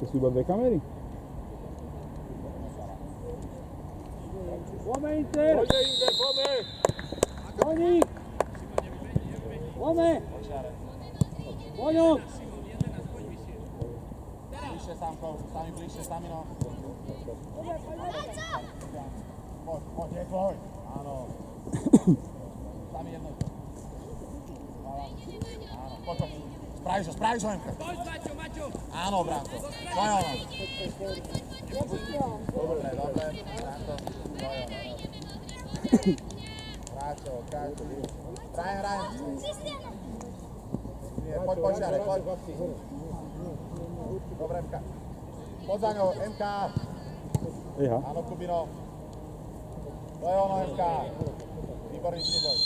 To sú iba dve kamery? Poďme, Inter! Poďme, Inter, poďme! Koník! Poďme! Poďom! Bližšie, Samko, sami bližšie, sami no. Poď, je tvoj. Áno. Sami jednotko. Áno, poď. Spravíš ho, Emka. Áno, Branko. To je ono. Dobre, Branko. To je ono. Ráčo, Káčo. Ryan. Nie, poď, Žare, poď. Dobre, MK. Poď za ňou, MK. Áno, Kubino. To je ono, MK. Výborný súboj.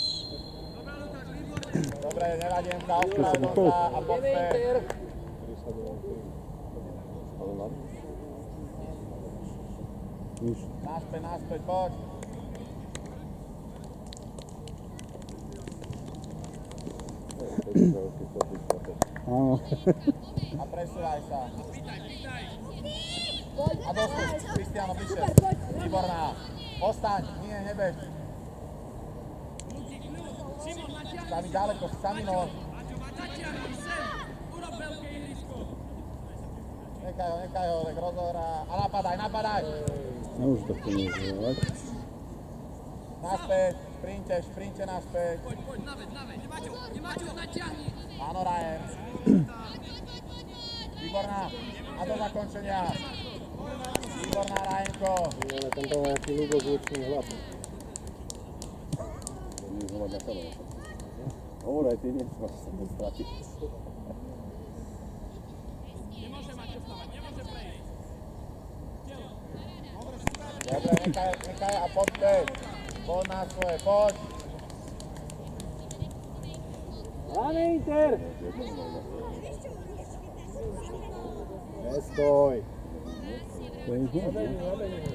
Dobre, nevadí MK, ospravedlň sa a poďte. Naspäť, poď. Áno. A presúvaj sa. A dostup, Kristiano, bližšie. Výborná. Ostaň, nie, nebež. Sami ďaleko, sami no. Nechaj ho, tak rozohrá. A napadaj. No už to chcem rozhodovať. Naspäť, šprinte naspäť. Poď, Nemáčo, natiahni. Áno, Ryan. Výborná. A do zakončenia. Výborná, Ryanko. Ale tam to má nejaký ľubozvučný hlas. Hovoraj, ty nechceš sa to stratiť. Nemôže Maťo vstávať, nemôže prejsť. Dobre, nechaj a poďte. Poď na svoje, poď. Máme Inter! Nestoj!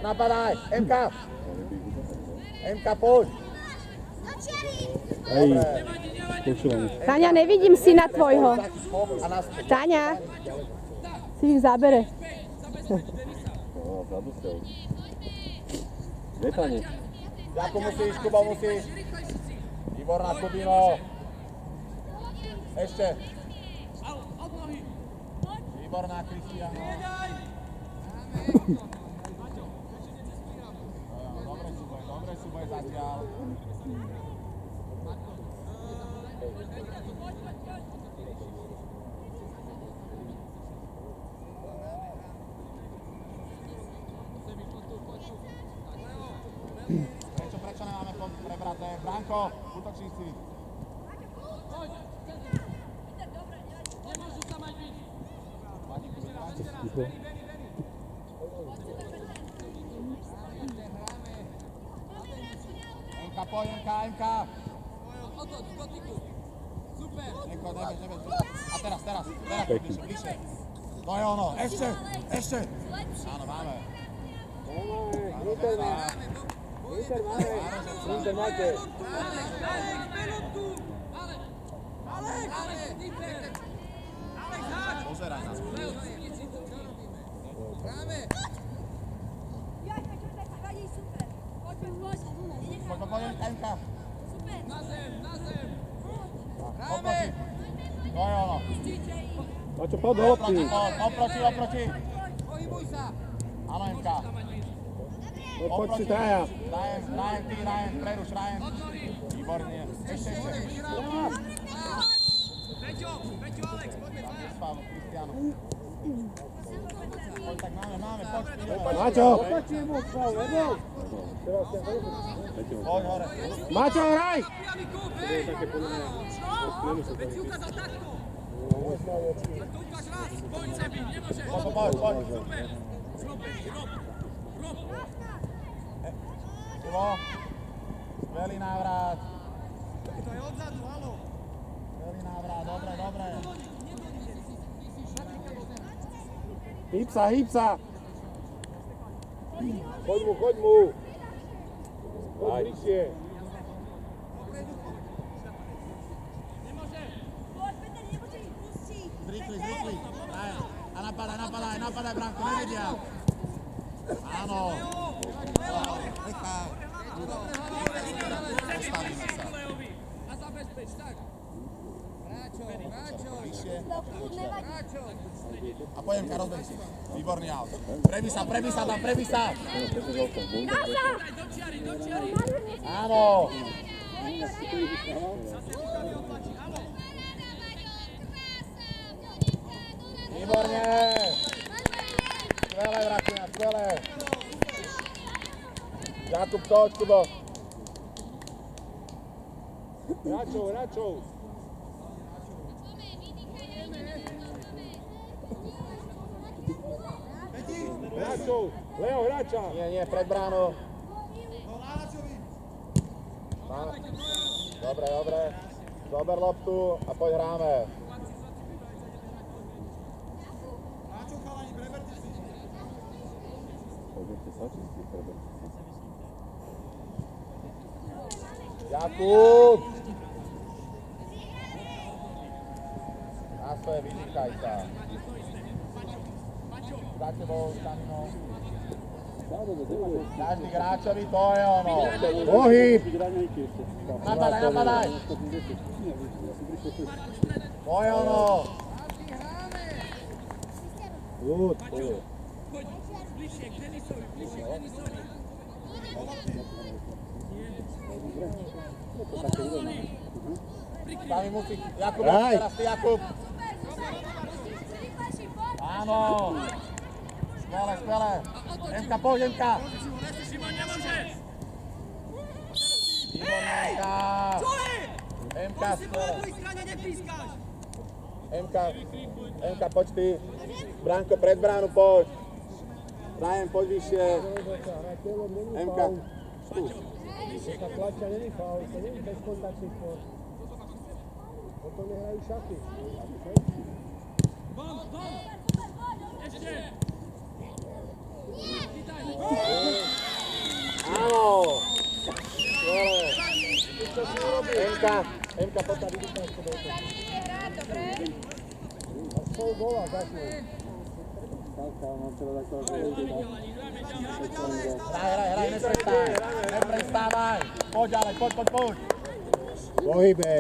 Napadaj, MK, poď. Hej, počúvaj. Táňa, nevidím syna tvojho. Táňa, si ich zábere. Jako musíš, Kubo, musíš. Výborná, Kubino. Ešte. Výborná, Kristiano. Dobre súboj zatiaľ. Prečo nemáme prebraté? Branko, útočníci. Nemôžu sa mať byť. Poď, MK. Otoč, dotyku. Super. Nebeď. A teraz, bližšie. To je ono, ešte. Áno, máme. Inter máte. Pozeraj nás. Poď, MK. Na zem. Oproti. To je ono. Mačo, poď do lopty. Oproti. Pohybuj sa. Áno, MK. Poď si traja. Ryan, preruš, Ryan. Výborne. Ešte. Peťo, Alex, poďme dvaja. Spávu, Kristiano. Poď, tak máme, poď. Mačo! Opačne mu spal, nebo? Poď hore. Mačo, hraj! Veď si ukázal takto. Tak to ukáž raz. Poď sebi, nemôže. Poď. Super. Rob. Ivo. Skvelý návrat. To je odzadu, haló. Skvelý návrat, dobre. Hýb sa! Choď mu! Poď bližšie! Zrýchli. A napadaj, Branko, nevidia. Áno. Nechaj. Postavíme sa. A zabezpeč, tak. Vyššie. A pojem ka, rozbeh si. Výborný aut. Prebí sa tam, prebí sa. Do čiary. Áno. Výborne. Skvelé, Vratina, skvelé. Jakub, toč, Kubo. Hráčov. Leo, hráča. Nie, pred bránou. Dobre. Zober loptu a poď hráme. Jakub! Nastoje, vydýchaj sa. Za tebou, Staninou. Každý hráčovi, to je ono. Pohyb! Napadaj. To je ono. Good. Poď, bližšie k Denisovi. Sami musí, Jakub, Hraj. teraz ty, Jakub. Áno. Skvelé. Emka, poď, Emka. Šimon, nemôžeš. Výborná Emka. Emka, Si po skvelé. druhej strane nepískaš. Emka, poď ty. Branko, pred bránu, poď. Ryan, poď vyššie. Emka. Tá platia není faul, to není bezkontaktný sport. Potom nehrajú šachy. Von. Ešte. Áno. Skvelé. Emka, poď tam vidíš. Pol gola začne. Hraj, neprestávaj. Poď ďalej, poď. Pohybe!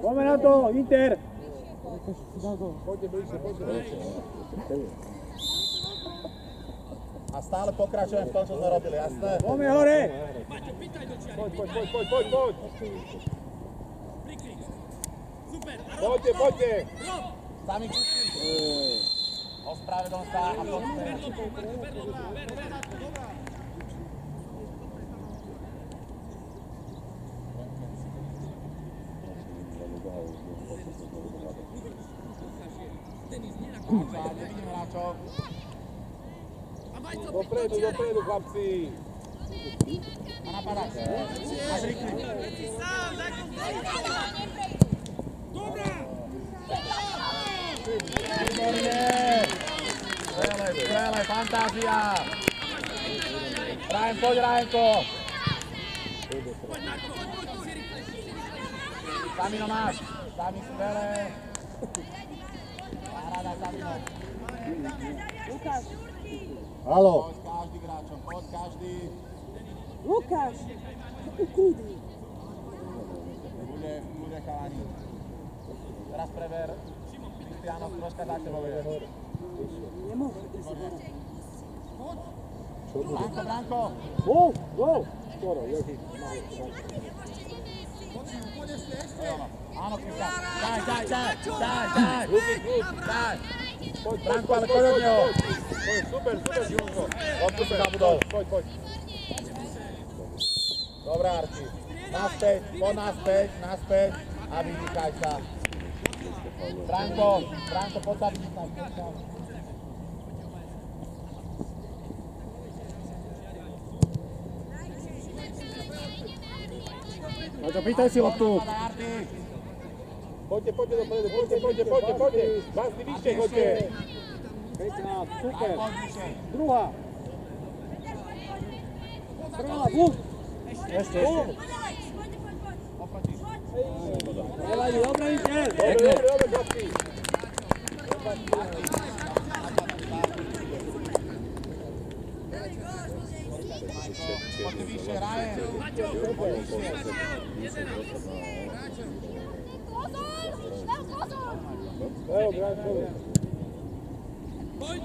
Poďme na to, Inter! A stále pokračujem v tom, čo sme robili, jasné? Poďme hore! Maťo, pýtaj do čiary. Poď! Prikryť. Super. Poďte! Rob. Sami kusti. Ospravedlň sa a poďme. Ber lopu, Marko, ber. Denis, nenakúpaj. Nevidím hráčov. A Majco, Dopredu, chlapci! A napadaj. A zrikni. sám, daj to. Dobrá. Výborne. Skvelé, fantázia. Poď, Rajenko. Poď, Marko, poď, si rýchlejší. Samino máš. Sami skvelé. Paráda, Samino. Halo! Poď každý hráčom, poď každý. Lukáš, uklidni. Bude chalani. Teraz prever. Kristiánov, troška za tebou je. Nemôžem, ty si hore. Branko. Gol! Skoro, Joži. Áno, Kristián. Daj. Branko, ale poď od neho. Super, Jožo. Loptu si zabudol. Poď. Dobre, Arti. Poď naspäť a vydýchaj sa. Branko, poď sa vydýchaj. Maťo, pýtaj si loptu! Poďte dopredu, poďte. Vás ty vyššie, poďte. Super. Druhá. Vuk. Ešte. Dobre, chlapci. Poďte vyššie, Ryan. Poď vyššie. Evo, Grančovi. Poď,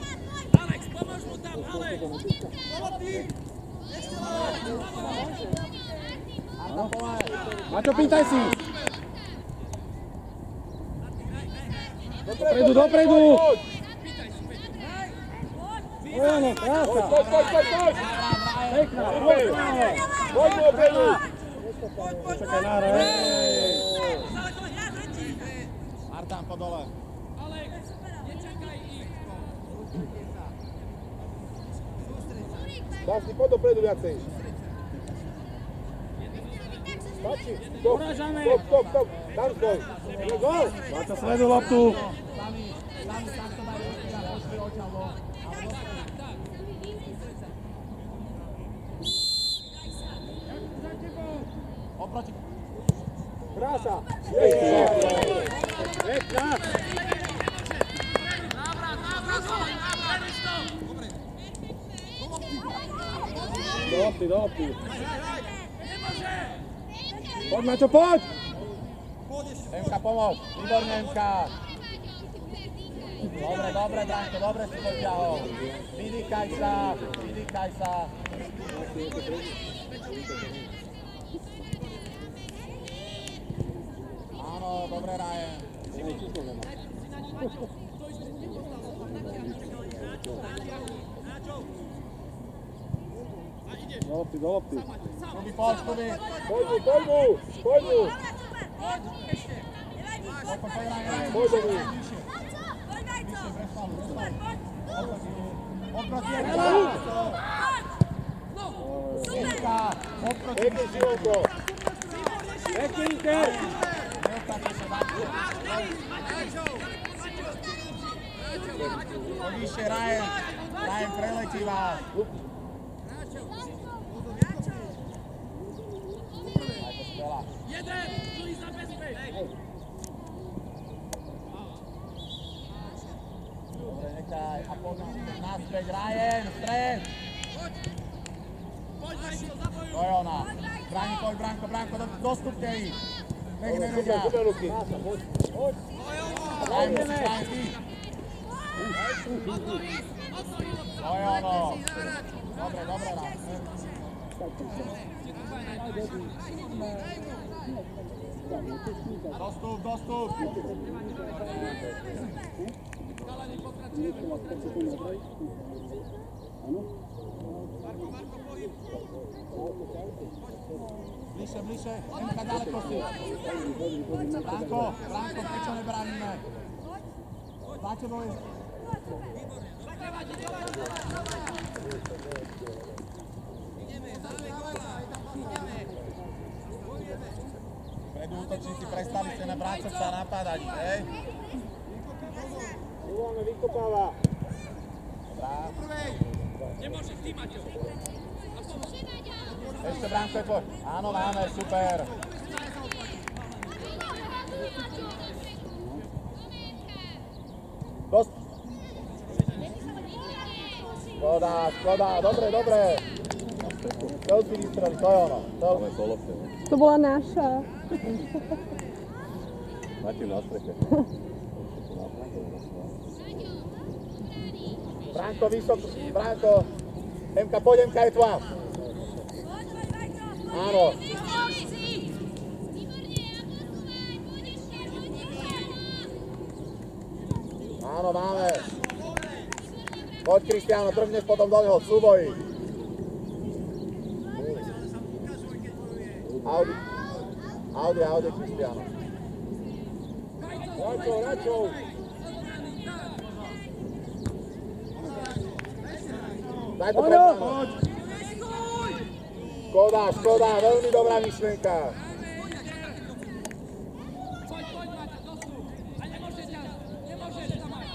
Alex, pomôž mu tam, Alex! Arda, pomáj. Maťo, pýtaj si! Dopredu, dopredu! Ojano, krása! Poď! Pekná, Poď mu opredu! Čakaj, nára, Ardan, po dole. Alex, nečakaj ich! Dásni, poď dopredu viacej. Stačí. Stop, stop. Tam stoj. Gol! Maťo, sleduj loptu! Sami takto daj ruky a pošli oťalo. Oproti. Krása! Pekná! Do lopty. Poď, Maťo, poď! MK, pomôž. Výborne, MK. Dobre, Branko, dobre si potiahol. Vydýchaj sa. Áno, dobre, Ryan. Do lopty. Kuby, poď. Poď mu! Poď do mu. Oproti MK. Pekný Simonko! Pekný Inter! Vyššie, Ryan. Ryan preletí vás. Jeden, druhý zabezpeč! Dobre, nechaj. A poď naspäť, Ryan. Stred. Poď, Vajko, zabojuj! To je ona. Bráni, poď, Branko, dostupte ich. Nech nevedia. Super ruky. Ryan, musíš, Ryan, ty. To je ono. Dobre, Ryan. Dostup. Bližšie. MK, ďaleko si. Branko, prečo nebránime? Za tebou je... Predu útočníci prestali ste vrácať sa a napádať, hej? Uváme, vykopáva. Dobrá. Nemôžeš ty, Maťo! Ešte Branko, poď. Áno, máme, super. Dost. Škoda, dobre. Chcel si vystreliť, to je ono. To bola naša. Maťo na streche. Branko, vysoko, Branko. MK, poď, MK je tvoja. Áno. Áno, máme. Poď, Kristiáno, trhneš potom do neho, súboji. Audi, Kristiáno. Račov. Daj to pred nami. Škoda, veľmi dobrá myšlienka. Poď, Maťo, dostup! A nemôžeš tam mať!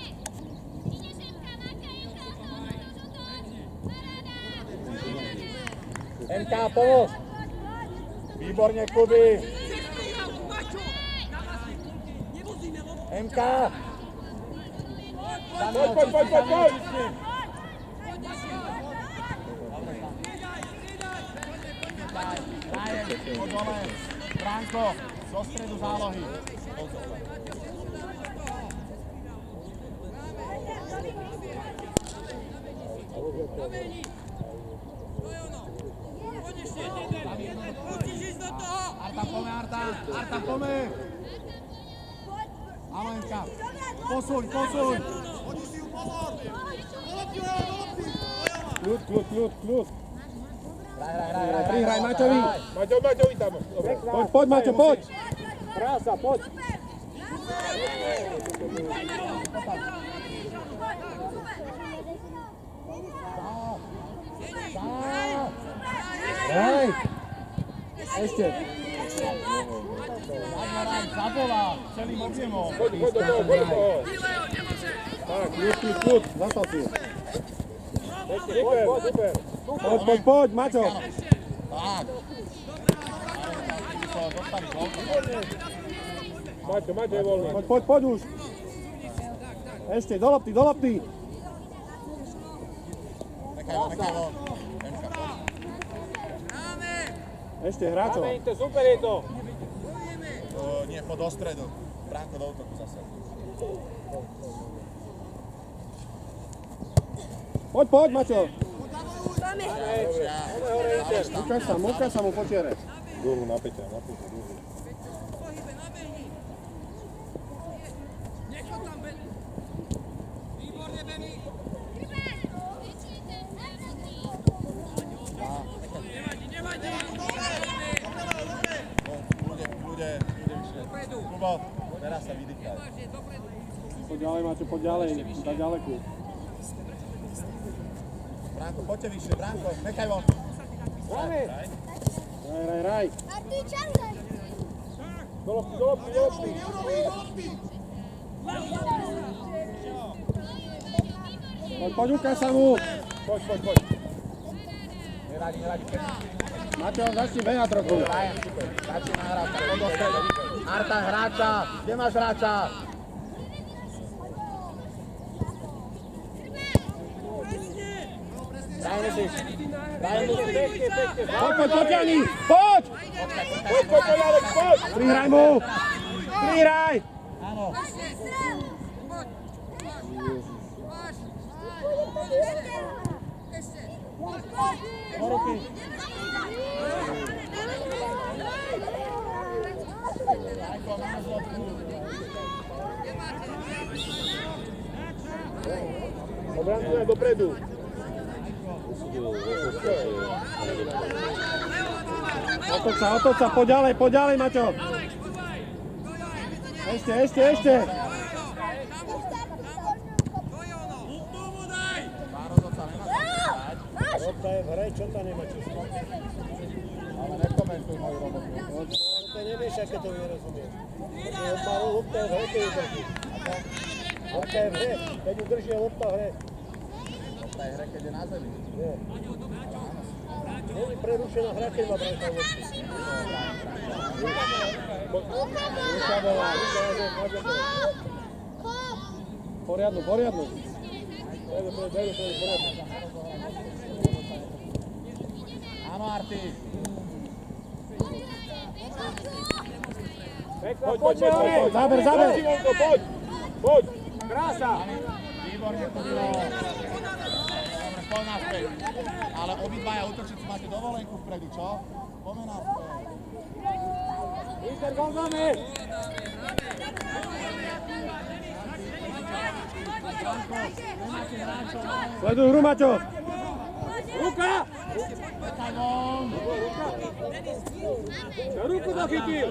MK, pomož. Výborne, Kuby. MK. Poď. Po dole. Bránko, zo stredu zálohy. Artan, pome, Artan! Artan, pome! Áno, Emka. Posuň, posuň! Kľud. Hraj. Prihraj Maťovi. Maťovi tam. Dobre. Poď, Maťo, poď. Krása, poď. Hej. Ešte. Zabola celým objemom. Poď do toho. Tak, kľud. Zastal si. Super. Poď, Maťo. Tak. Maťo je voľný. Poď už. Ešte, do lopty. Nechaj von. Ešte, hráčov. Super je to. Nie, poď do stredu. Bránko do útoku zase. Poď, Maťo. Ukáž sa mu počiere. Dlhú na Peťa. Výborne, Benny. Ľudia vyšli. Kubo, teraz sa vydýchaj. Poď ďalej, Maťo, poď ďalej. Daj ďaleku. Bránko, poďte vyššie, Bránko, nechaj von. Hraj. Do lopty. Poď, ukáž sa mu. Poď. Neradi. Maťo, začni behať trochu. Začína hrať, tak do stredu. Artan, hráča, kde máš hráča? Poď, potiahni. Poď. Poď. Prihraj mu. Áno. Do ruky. Bránko, máš loptu. Bránko je dopredu. Otoč sa, poď ďalej, Maťo. Ešte. Lopta je v hre, čo tam nemá čo spať. Ale nekomentuj moju robotu. To nevieš, aké to nerozumie. Lopta je v hre, keď je taký. Lopta je v hre, keď ju drží lopta v hre. Lopta je v hre, keď je na zemi. Nie. Není prerušená hra, keď má Bránka loptu. Poriadnu. Poriadnu. Áno, Arti. Poď. Záber. Poď. Krása. Výborne, Kubilo. Dobre, poď naspäť. Ale obidvaja útočníci máte dovolenku vpredu, čo? Poďme naspäť. Inter, gol máme. Sleduj hru, Maťo. Ruka. Nechaj von. Ruku dochytil.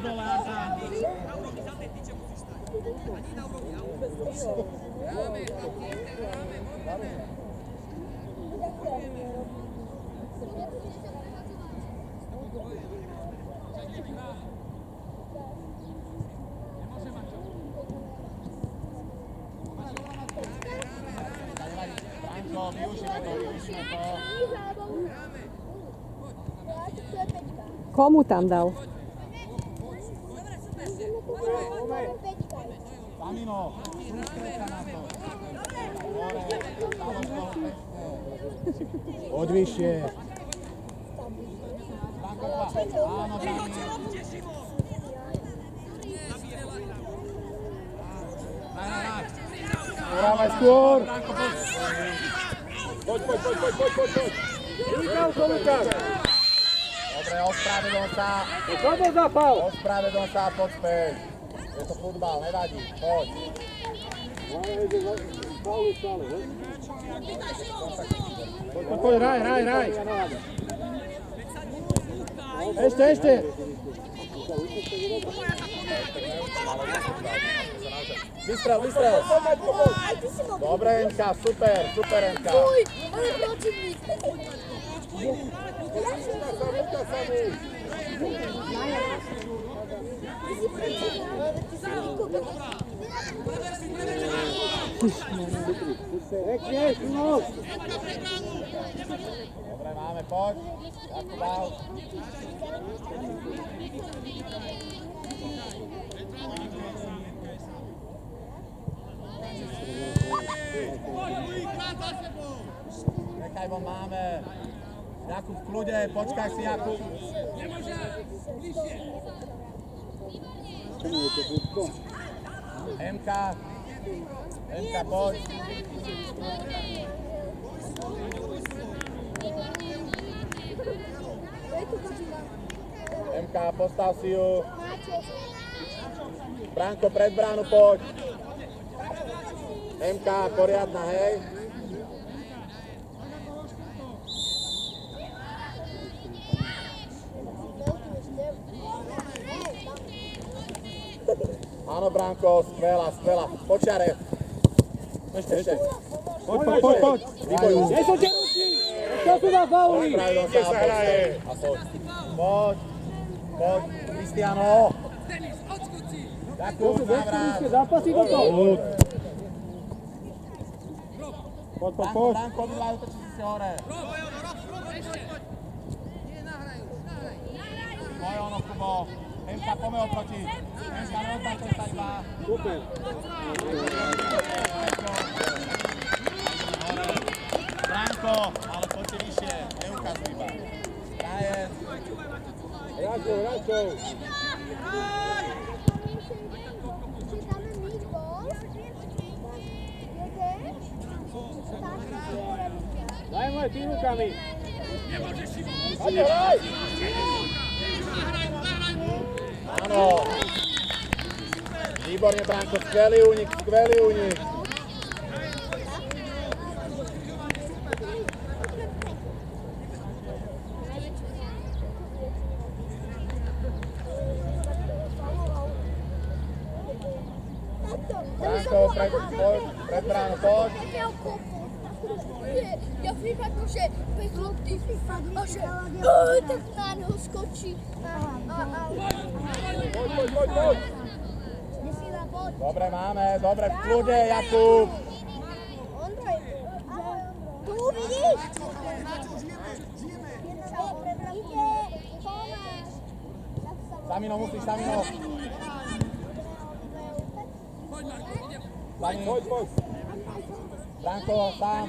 Bránko, využíme to. Komu tam dal? Tamino, sústreď sa na to. Hore, záložkou pekne. Poď vyššie. Bránko, Áno, Dani. Urávaj skôr. Poď. Lukáš. Dobre, ospravedlň sa. Čo to za faul? Ospravedlň sa, poď späť. Je to futbal, nevadí, poď. Faul stále, ne? Poď, hraj. Ešte. Vystrel. Dobre, Enka, super, Enka. Uj, ale protivník. Dobre, máme, poď. Jakub dal. Nechaj von, máme. Jakub v kľude, počkaj si, Jakub. Emka, poď. Emka, postav si ju. Branko, pred bránu, poď. Emka, poriadna, hej. Áno, Branko, skvelá. Počiare. Ešte. Poď. Vybojuj. Nie sú tie ruky! Čo sú za fauly? Ospravedlň sa, poď. Poď, Kristiano. Jakub, navrát. Zápasy do toho. Poď. Branko, obidva útočníci si hore. Moje ono, Kubo. Emka, poďme oproti. Emka, neoznačuj sa iba. Super. Branko, ale poďte vyššie. Neukazuj iba. Dajen. Hráčov. Daj moje tým rukami. Hraj! Áno. Výborne, Branko, skvelý únik. Branko, pred bránu, poď. Ja vím akože bez lopty a že tak na neho skočí. Poď. Dobre, máme, dobre, v kľude, Jakub. Ondrej, tu vidíš? Samino, musíš, Samino. Poď. Branko, sám.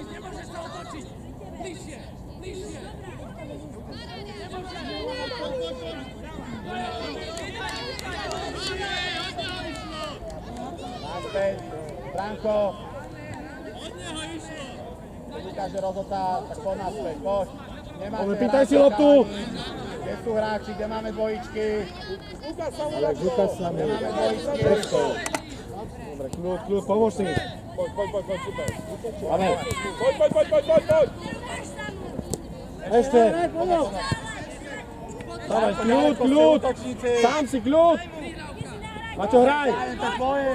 Naspäť, Branko. Keď ukáže rozhodca, tak poď naspäť, poď. Nemáme Pýtaj si hráčov, loptu. chalani. Kde sú hráči, kde máme dvojičky? Lukáš sa mi. Máme dvojičky. Dobre, kľud, pomôž si. Poď, super. Máme. Poď. Ešte. Dávaj, kľud. Sám si kľud. Maťo, hraj. To je tvoje.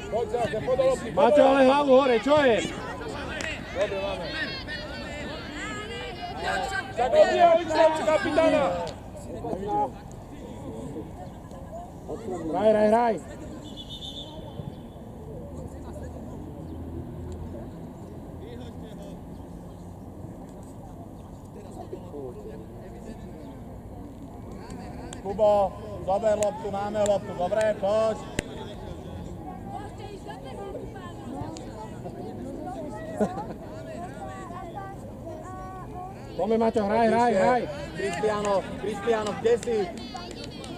Poď, do lopty. Maťo, ale hlavu hore, čo je? Dobre, máme. Tak oddiel kapitána. Hraj. Kubo, zober loptu, máme loptu, dobre, poď. Poďme, Maťo, hraj. Cristiano, kde si?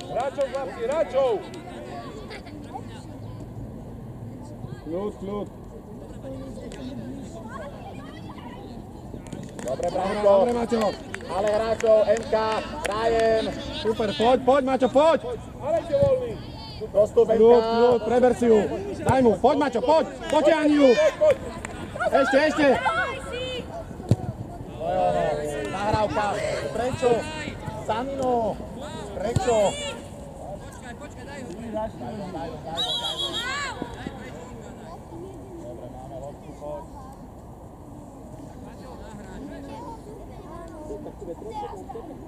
Hráčov, chlapci, hráčov! Kľud. Dobre, Branko. Dobre, Maťo. Ale hráčov, MK, Ryan. Super, poď, Maťo, poď. Alejte voľný! Prostup MK. Kľud, preber si ju. Daj mu, poď, Maťo, poď. Potiahni ju. Poď! Ešte. Nahrávka. Prečo? Sanino. Prečo? Počkaj, daj ho. Dobre, máme loptu, poď.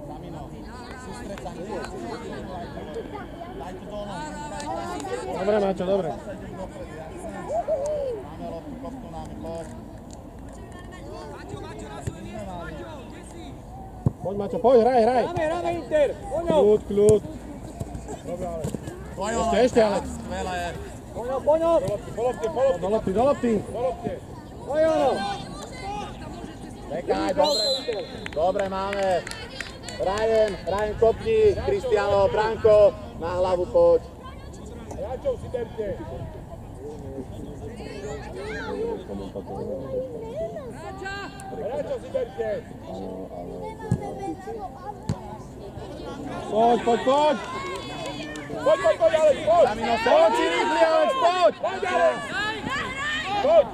Samino, sústreď sa. Daj tu dolu. Dobre, Maťo, dobre. Máme loptu, kopnú nám, poď. Maťo, na svoj miesto, Maťo, kde si? Poď, Maťo, poď, hraj. Ráme Inter! Poňo! Kľud. Poďo, Ešte, Alex. Skvelé. Poňo! Do lopty! Do lopty. Poňo! Čekaj, dobre máme. Ryan kopni, Cristiano, Branko, na hlavu poď. Hráčov si berte! Hráčov si berte! Poď. Poď, Alex, poď! Samino, Poď si rýchli, Alex, poď. Poď, Alex! Poď!